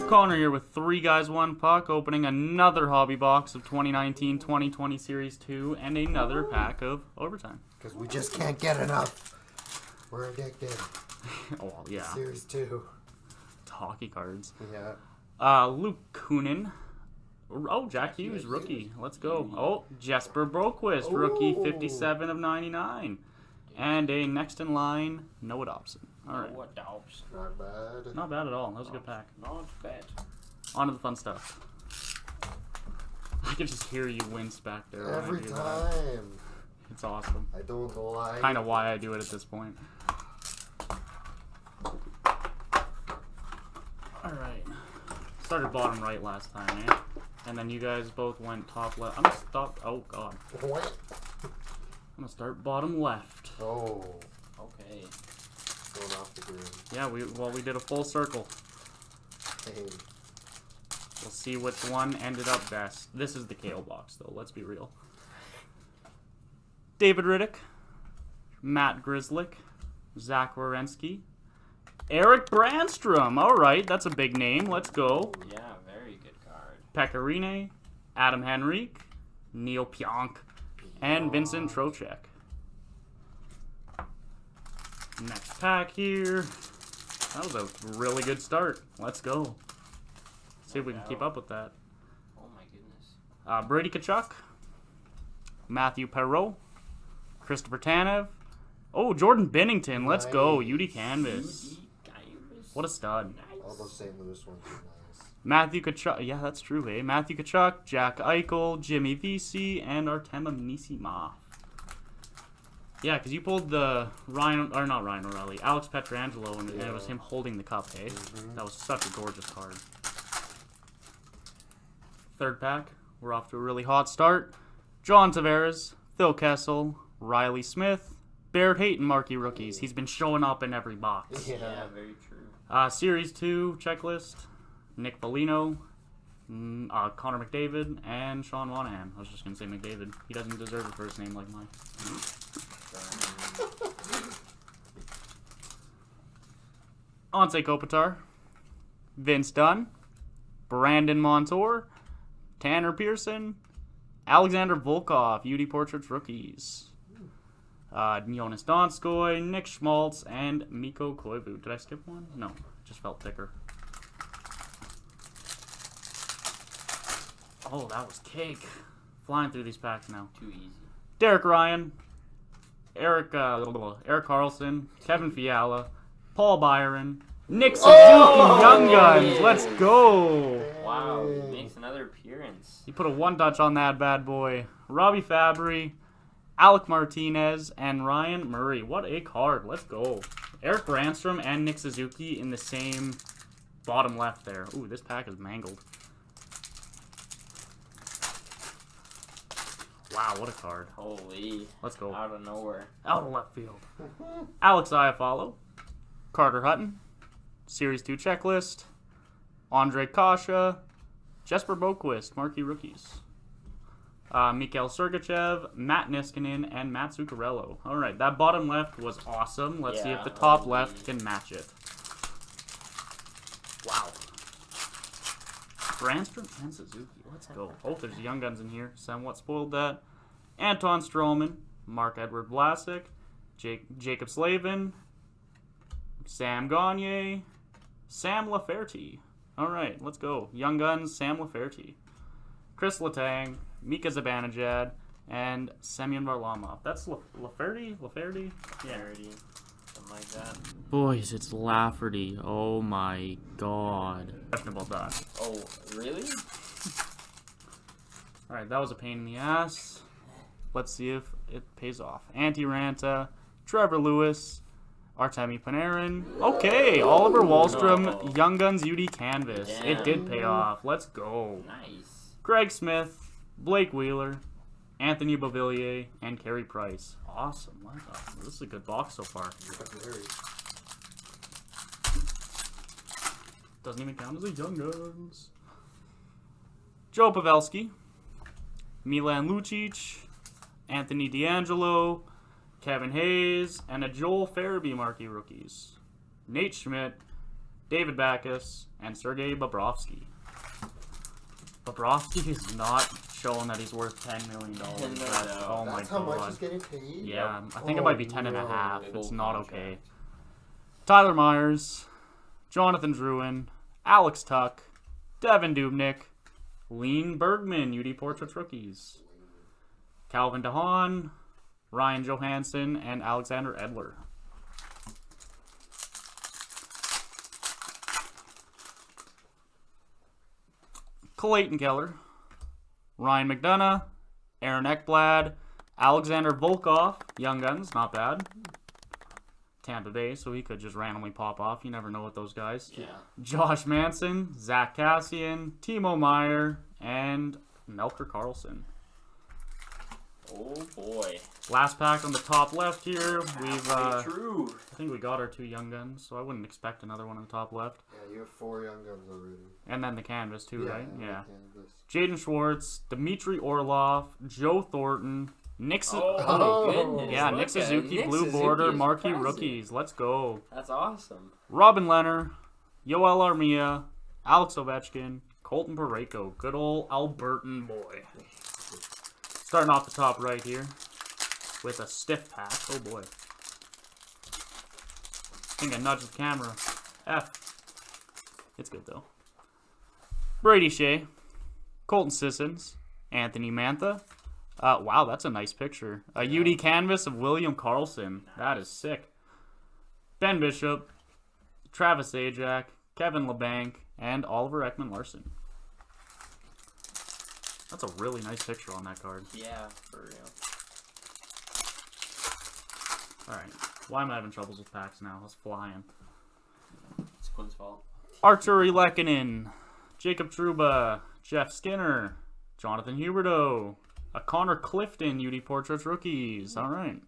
Connor here with 3 Guys 1 Puck, opening another hobby box of 2019-2020 Series 2 and another pack of Overtime. Because we just can't get enough. We're addicted. Oh, well, yeah. Series 2. It's hockey cards. Yeah. Luke Kunin. Oh, Jack Hughes, rookie. Let's go. Oh, Jesper Broquist, rookie, 57 of 99. And a next in line, Noah Dobson. All right. Noah Dobson. Not bad. Not bad at all. That was a good pack. Not bad. On to the fun stuff. I can just hear you wince back there. when I Every do that. time. It's awesome. I don't know why. Kind of why I do it at this point. Alright. Started bottom right last time, eh? And then you guys both went top left. I'm gonna stop. Oh, God. What? I'm gonna start bottom left. Oh. Okay. Going off the green. Yeah, we did a full circle. Hey. We'll see which one ended up best. This is the Kale box, though. Let's be real. David Riddick, Matt Grzelcyk, Zach Werenski, Eric Brandstrom. All right, that's a big name. Let's go. Yeah, very good card. Pekarine, Adam Henrique, Neil Pionk, and Vincent Trocheck. Next pack here. That was a really good start. Let's go. See if we can keep up with that. Oh my goodness. Brady Tkachuk, Matthew Perreault, Christopher Tanev. Oh, Jordan Binnington. Let's go. Nice. UD Canvas. What a stud. All those St. Louis ones are nice. Matthew Tkachuk. Yeah, that's true, eh? Matthew Tkachuk, Jack Eichel, Jimmy Vesey, and Artema Nisima. Yeah, because you pulled the not Ryan O'Reilly, Alex Pietrangelo, and it was him holding the cup, eh? That was such a gorgeous card. Third pack. We're off to a really hot start. John Tavares, Phil Kessel, Riley Smith, Barrett Hayton marquee rookies. He's been showing up in every box. Yeah. Yeah, very true. Series 2 checklist. Nick Foligno, Connor McDavid, and Sean Monahan. I was just going to say McDavid. He doesn't deserve a first name like mine. Anze Kopitar, Vince Dunn, Brandon Montour, Tanner Pearson, Alexander Volkov, UD Portraits rookies. Jonas Donskoy, Nick Schmaltz, and Mikko Koivu. Did I skip one? No, just felt thicker. Oh, that was cake. Flying through these packs now. Too easy. Derek Ryan, Eric Carlson, Kevin Fiala, Paul Byron, Nick Suzuki, Young Guns. Let's go. Wow, he makes another appearance. He put a one touch on that bad boy. Robbie Fabry, Alec Martinez, and Ryan Murray. What a card. Let's go. Eric Brandstrom and Nick Suzuki in the same bottom left there. Ooh, this pack is mangled. Wow, what a card. Holy. Let's go. Out of nowhere. Out of left field. Alex Iafallo, Carter Hutton, Series 2 checklist, Andre Kasha, Jesper Boquist, marquee rookies. Mikhail Sergachev, Matt Niskanen, and Matt Zuccarello. All right, that bottom left was awesome. Let's see if the top left can match it. Wow. Brandstrom and Suzuki. Let's go. Oh, there's Young Guns in here. Somewhat spoiled that. Anton Stroman, Mark-Edward Vlasic, Jacob Slavin, Sam Gagne, Sam Lafferty. All right, let's go. Young Guns, Sam Lafferty. Chris Letang, Mika Zibanejad, and Semyon Varlamov. That's Lafferty? Lafferty? Yeah. Something like that. Boys, it's Lafferty. Oh my god. Questionable that. Oh, really? Alright, that was a pain in the ass. Let's see if it pays off. Antti Ranta, Trevor Lewis, Artemi Panarin. Okay, Oliver Wahlstrom, Young Guns UD Canvas. It did pay off. Let's go. Nice. Greg Smith, Blake Wheeler, Anthony Beauvillier, and Carey Price. Awesome. This is a good box so far. Doesn't even count as a Young Guns. Joe Pavelski, Milan Lucic, Anthony D'Angelo, Kevin Hayes, and a Joel Farabee marquee rookies. Nate Schmidt, David Backus, and Sergei Bobrovsky. Bobrovsky is not showing that he's worth $10 million. Oh my That's how much god. he's getting paid? Yeah, I think it might be 10 and a no. half. Big It's old not contract. okay. Tyler Myers, Jonathan Drouin, Alex Tuck, Devin Dubnyk, Lean Bergman, UD Portraits rookies, Calvin DeHaan, Ryan Johansson, and Alexander Edler. Clayton Keller, Ryan McDonough, Aaron Ekblad, Alexander Volkov, Young Guns, not bad. Tampa Bay, so he could just randomly pop off. You never know with those guys. Yeah. Josh Manson, Zach Cassian, Timo Meyer, and Melker Carlson. Oh boy. Last pack on the top left here. We've, True. I think we got our 2 Young Guns, so I wouldn't expect another one on the top left. Yeah, you have 4 young guns already. And then the canvas too, right? and Yeah. Canvas. Jaden Schwartz, Dmitry Orlov, Joe Thornton, Nick. Oh, my goodness. Yeah, Look Nick at Suzuki, Nick blue Suzuki border, is marquee present. rookies. Let's go. That's awesome. Robin Leonard, Yoel Armia, Alex Ovechkin, Colton Parayko. Good old Albertan boy. Starting off the top right here with a stiff pack. Oh boy. I think I nudged the camera. F. It's good though. Brady Shea, Colton Sissons, Anthony Mantha. Wow, that's a nice picture. A UD canvas of William Karlsson. That is sick. Ben Bishop, Travis Zajac, Kevin LeBanc, and Oliver Ekman-Larsson. That's a really nice picture on that card. Yeah, for real. Alright, why am I having troubles with packs now? Let's fly in. It's Quinn's fault. Arturi Lehkonen, Jacob Trouba, Jeff Skinner, Jonathan Huberdeau, a Connor Clifton, UD Portraits rookies. Alright.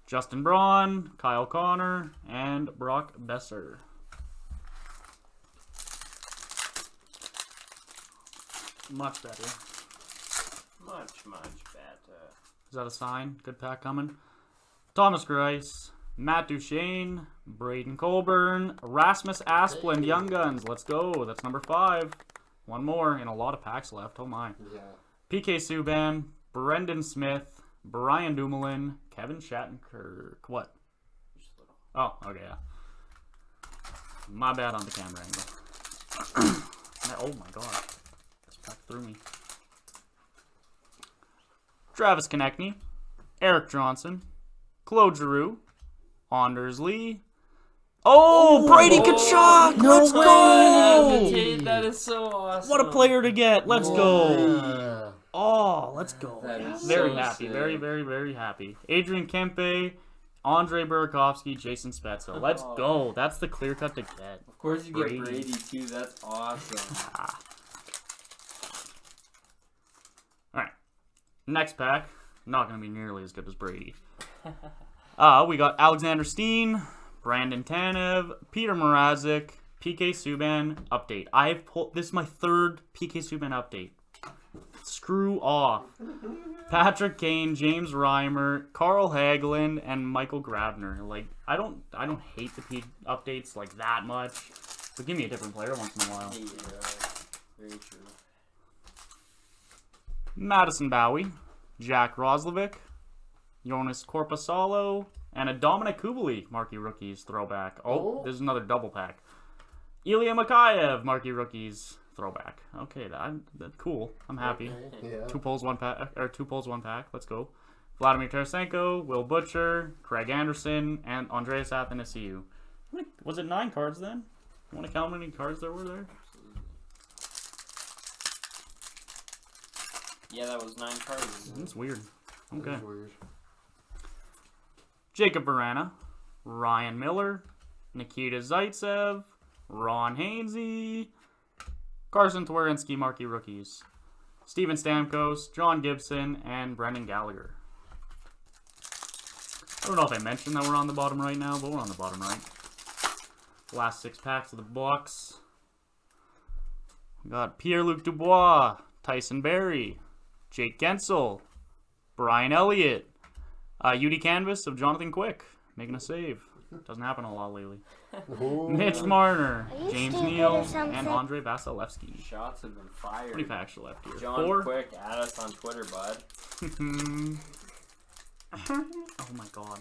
Justin Braun, Kyle Connor, and Brock Besser. Much better. Much better. Is that a sign? Good pack coming. Thomas Grice, Matt Duchene, Braden Colburn, Rasmus Asplund, Young Guns. Let's go. That's number 5. One more, and a lot of packs left. Oh my. Yeah. PK Subban, Brendan Smith, Brian Dumoulin, Kevin Shattenkirk. What? Just a little. Oh, okay, yeah. My bad on the camera angle. Oh my god. This pack threw me. Travis Konechny, Eric Johnson, Claude Giroux, Anders Lee. Oh, Brady Kachuk! Let's go! That is so awesome. What a player to get! Let's go! Yeah. Oh, let's go! That is Very so happy, sick. very, very, very happy. Adrian Kempe, Andre Burakovsky, Jason Spezza. Let's go! That's the clear cut to get. Of course you Brady. get Brady too. That's awesome. Alright. Next pack. Not going to be nearly as good as Brady. We got Alexander Steen, Brandon Tanev, Peter Mrazek, PK Subban update. I've pulled. This is my 3rd PK Subban update. Screw off. Patrick Kane, James Reimer, Carl Hagelin, and Michael Grabner. Like, I don't hate the updates like that much, but give me a different player once in a while. Yeah, very true. Madison Bowie, Jack Roslovic, Jonas Korpisalo, and a Dominic Kubalik marquee rookies throwback. Oh, this is another double pack. Ilya Mikheyev marquee rookies throwback. Okay, that's cool. I'm happy. Yeah. 2 pulls, 1 pack, or 2 pulls, 1 pack. Let's go. Vladimir Tarasenko, Will Butcher, Craig Anderson, and Andreas Athanasiou. Was it 9 cards then? You want to count how many cards there were there? Yeah, that was 9 cards. That's weird. Okay. That's weird. Jacob Verana, Ryan Miller, Nikita Zaitsev, Ron Hainsey, Carson Twarynski marquee rookies, Steven Stamkos, John Gibson, and Brendan Gallagher. I don't know if I mentioned that we're on the bottom right now, but we're on the bottom right. Last 6 packs of the box. We got Pierre-Luc Dubois, Tyson Berry, Jake Gensel, Brian Elliott, UD Canvas of Jonathan Quick, making a save. Doesn't happen a lot lately. Ooh. Mitch Marner, Are you James stupid Neal, or and something? Andre Vasilevsky. Shots have been fired. 20 packs left here. John 4. Quick, add us on Twitter, bud. Oh my god.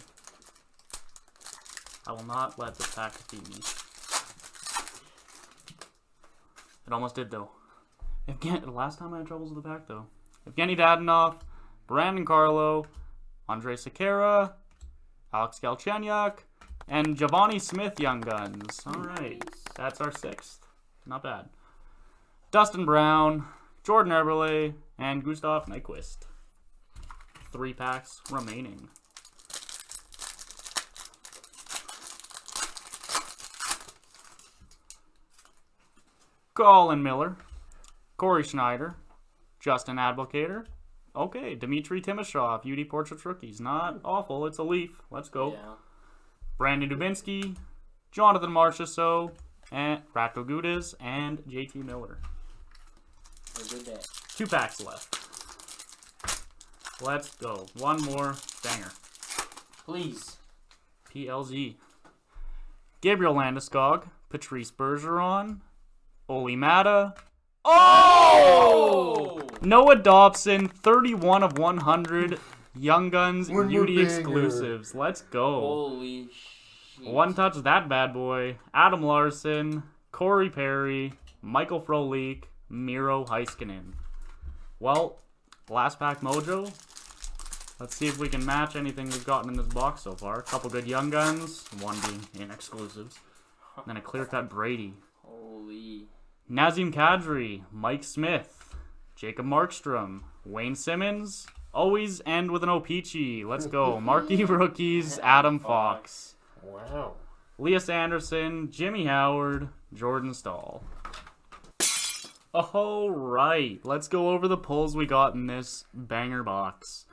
I will not let this pack defeat me. It almost did though. Last time I had troubles with the pack though. Evgeny Dadonov, Brandon Carlo, Andrei Sekera, Alex Galchenyuk, and Giovanni Smith Young Guns. Alright, that's our 6th. Not bad. Dustin Brown, Jordan Eberle, and Gustav Nyquist. 3 packs remaining. Colin Miller, Corey Schneider, Justin Advocator. Okay, Dmitry Timashov, UD Portraits Rookies. Not awful, it's a Leaf. Let's go. Yeah. Brandon Dubinsky, Jonathan Marchessault, and Ratko Gudas, and JT Miller. Have a good day. 2 packs left. Let's go. One more banger. Please. PLZ. Gabriel Landeskog, Patrice Bergeron, Oli Mata. Oh! Noah Dobson, 31 of 100 Young Guns One more UD banger. exclusives. Let's go. Holy shit. One touch that bad boy. Adam Larson, Corey Perry, Michael Frolik, Miro Heiskanen. Well, last pack mojo. Let's see if we can match anything we've gotten in this box so far. A couple good Young Guns, one being in exclusives. And then a clear-cut Brady. Holy. Nazem Kadri, Mike Smith, Jacob Markstrom, Wayne Simmons. Always end with an O-Peachy. Let's go. Marquee rookies, Adam Fox. Wow. Elias Anderson, Jimmy Howard, Jordan Stahl. Alright, let's go over the pulls we got in this banger box.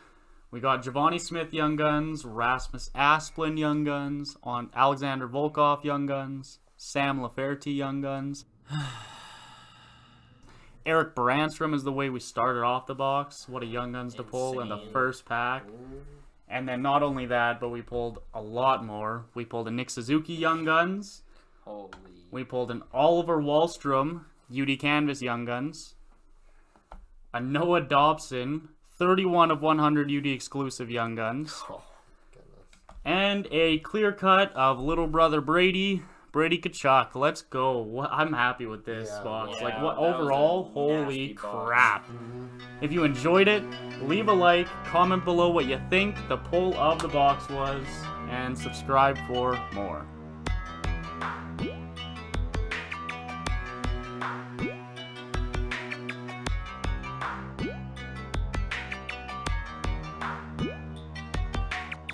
We got Giovanni Smith Young Guns, Rasmus Asplund Young Guns, on Alexander Volkov Young Guns, Sam Lafferty Young Guns. Eric Brandstrom is the way we started off the box. What a Young Guns to pull in the Insane. first pack. And then not only that, but we pulled a lot more. We pulled a Nick Suzuki Young Guns. Holy. We pulled an Oliver Wahlstrom UD Canvas Young Guns. A Noah Dobson 31 of 100 UD exclusive Young Guns. Oh, goodness. And a clear cut of little brother Brady Kachuk. Let's go. I'm happy with this Yeah, box. yeah, Like, what that was a overall? Holy nasty box. crap. If you enjoyed it, leave a like, comment below what you think the pull of the box was, and subscribe for more.